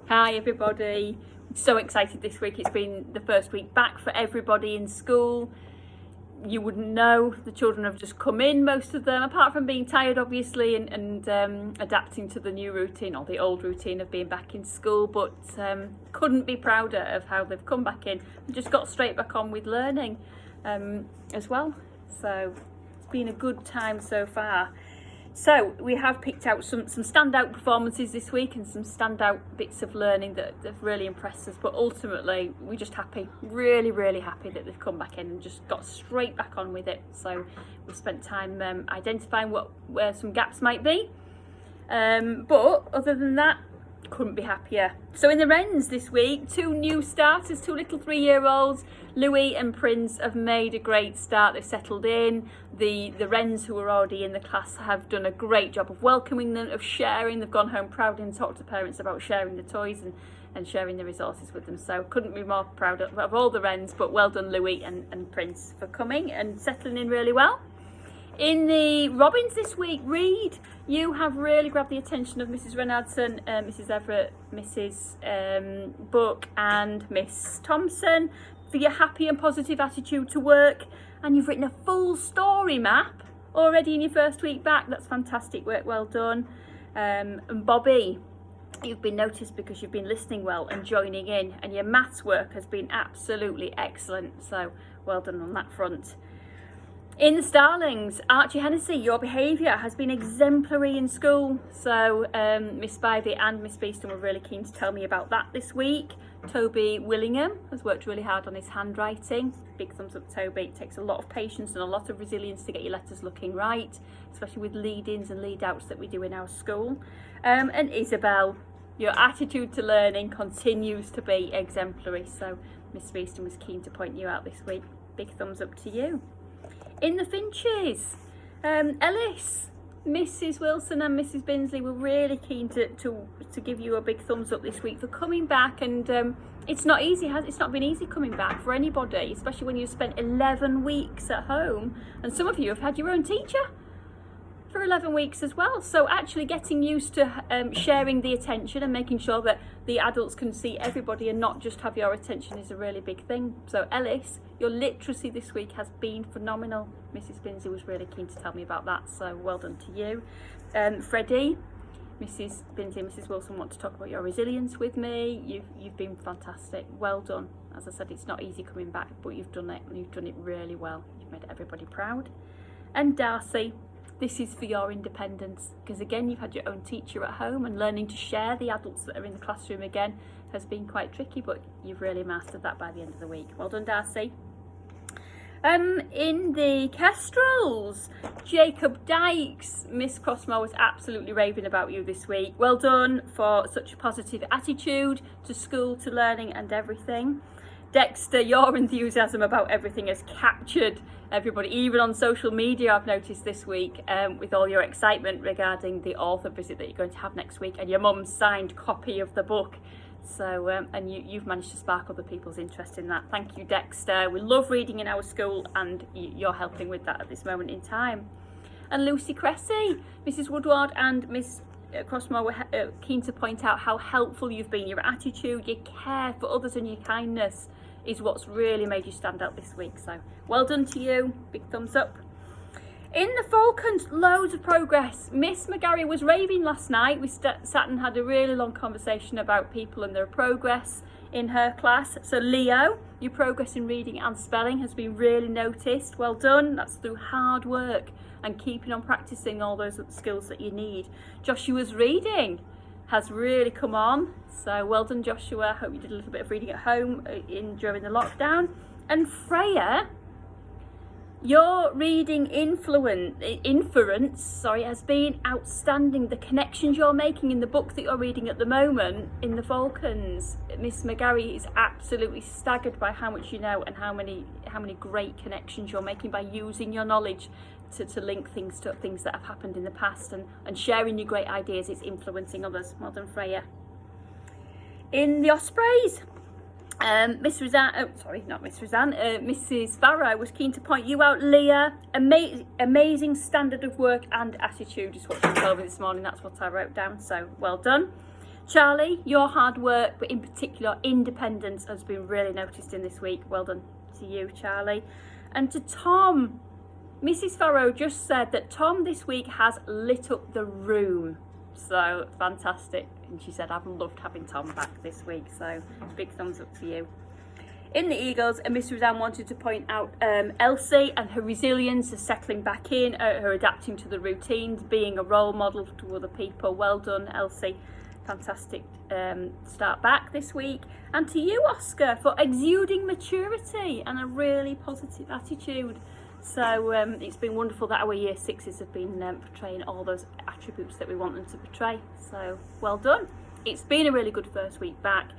Hi everybody, so excited this week. It's been the first week back for everybody in school. You wouldn't know, the children have just come in, most of them, apart from being tired obviously and adapting to the new routine or the old routine of being back in school, but couldn't be prouder of how they've come back in and just got straight back on with learning as well. So it's been a good time so far. So we have picked out some standout performances this week and some standout bits of learning that have really impressed us, but ultimately we're just happy, really happy that they've come back in and just got straight back on with it. So we've spent time identifying where some gaps might be, but other than that, couldn't be happier. So in the Wrens this week, two new starters, two little 3-year-olds, Louis and Prince, have made a great start. They've settled in. The Wrens who were already in the class have done a great job of welcoming them, of sharing. They've gone home proud and talked to parents about sharing the toys and sharing the resources with them. So couldn't be more proud of all the Wrens, but well done Louis and Prince for coming and settling in really well. In the Robins this week, Reed, you have really grabbed the attention of Mrs. Renardson, Mrs. Everett, Mrs. Book and Miss Thompson for your happy and positive attitude to work, and you've written a full story map already in your first week back. That's fantastic work, well done. And Bobby, you've been noticed because you've been listening well and joining in, and your maths work has been absolutely excellent, so well done on that front. In the Starlings, Archie Hennessy, your behaviour has been exemplary in school. So Miss Spivey and Miss Beeston were really keen to tell me about that this week. Toby Willingham has worked really hard on his handwriting. Big thumbs up, Toby. It takes a lot of patience and a lot of resilience to get your letters looking right, especially with lead-ins and lead-outs that we do in our school. And Isabel, your attitude to learning continues to be exemplary. So Miss Beeston was keen to point you out this week. Big thumbs up to you. In the Finches, Ellis, Mrs. Wilson and Mrs. Binsley were really keen to give you a big thumbs up this week for coming back, and it's not easy, it's not been easy coming back for anybody, especially when you've spent 11 weeks at home, and some of you have had your own teacher for 11 weeks as well. So actually getting used to sharing the attention and making sure that the adults can see everybody and not just have your attention is a really big thing. So Ellis, your literacy this week has been phenomenal. Mrs. Binsley was really keen to tell me about that, so well done to you. Freddie, Mrs. Binsley and Mrs. Wilson want to talk about your resilience with me. You've been fantastic, well done. As I said, it's not easy coming back, but you've done it, and you've done it really well. You've made everybody proud. And Darcy, this is for your independence, because again, you've had your own teacher at home, and learning to share the adults that are in the classroom again has been quite tricky, but you've really mastered that by the end of the week. Well done, Darcy. In the Kestrels, Jacob Dykes, Miss Crossmore was absolutely raving about you this week. Well done for such a positive attitude to school, to learning and everything. Dexter, your enthusiasm about everything has captured everybody, even on social media, I've noticed this week, with all your excitement regarding the author visit that you're going to have next week and your mum's signed copy of the book. So, and you've managed to spark other people's interest in that. Thank you, Dexter. We love reading in our school, and you're helping with that at this moment in time. And Lucy Cressy, Mrs. Woodward and Miss Crossmore were keen to point out how helpful you've been. Your attitude, your care for others and your kindness is what's really made you stand out this week. So well done to you, big thumbs up. In the Falcons, loads of progress. Miss McGarry was raving last night. We sat and had a really long conversation about people and their progress in her class. So Leo, your progress in reading and spelling has been really noticed. Well done. That's through hard work and keeping on practicing all those skills that you need. Joshua's reading has really come on. So well done, Joshua. Hope you did a little bit of reading at home during the lockdown. And Freya, your reading inference has been outstanding. The connections you're making in the book that you're reading at the moment in the Falcons, Miss McGarry is absolutely staggered by how much you know and how many great connections you're making by using your knowledge to link things to things that have happened in the past, and sharing your great ideas. It's influencing others. Well done, Freya. In the Ospreys, Mrs. Farrow was keen to point you out, Leah. Amazing standard of work and attitude is what she told me this morning. That's what I wrote down, so well done. Charlie, your hard work, but in particular independence, has been really noticed in this week. Well done to you, Charlie. And to Tom, Mrs. Farrow just said that Tom this week has lit up the room. So fantastic. And she said, I've loved having Tom back this week. So big thumbs up for you. In the Eagles, Miss Roseanne wanted to point out Elsie and her resilience, her settling back in, her adapting to the routines, being a role model to other people. Well done, Elsie. Fantastic start back this week. And to you, Oscar, for exuding maturity and a really positive attitude. So it's been wonderful that our year sixes have been portraying all those attributes that we want them to portray. So well done. It's been a really good first week back.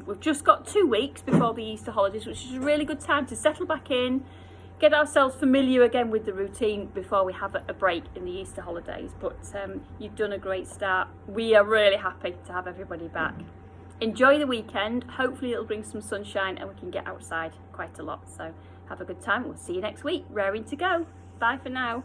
We've just got 2 weeks before the Easter holidays, which is a really good time to settle back in, get ourselves familiar again with the routine before we have a break in the Easter holidays. But you've done a great start. We are really happy to have everybody back. Enjoy the weekend. Hopefully it'll bring some sunshine and we can get outside quite a lot. So have a good time. We'll see you next week. Raring to go. Bye for now.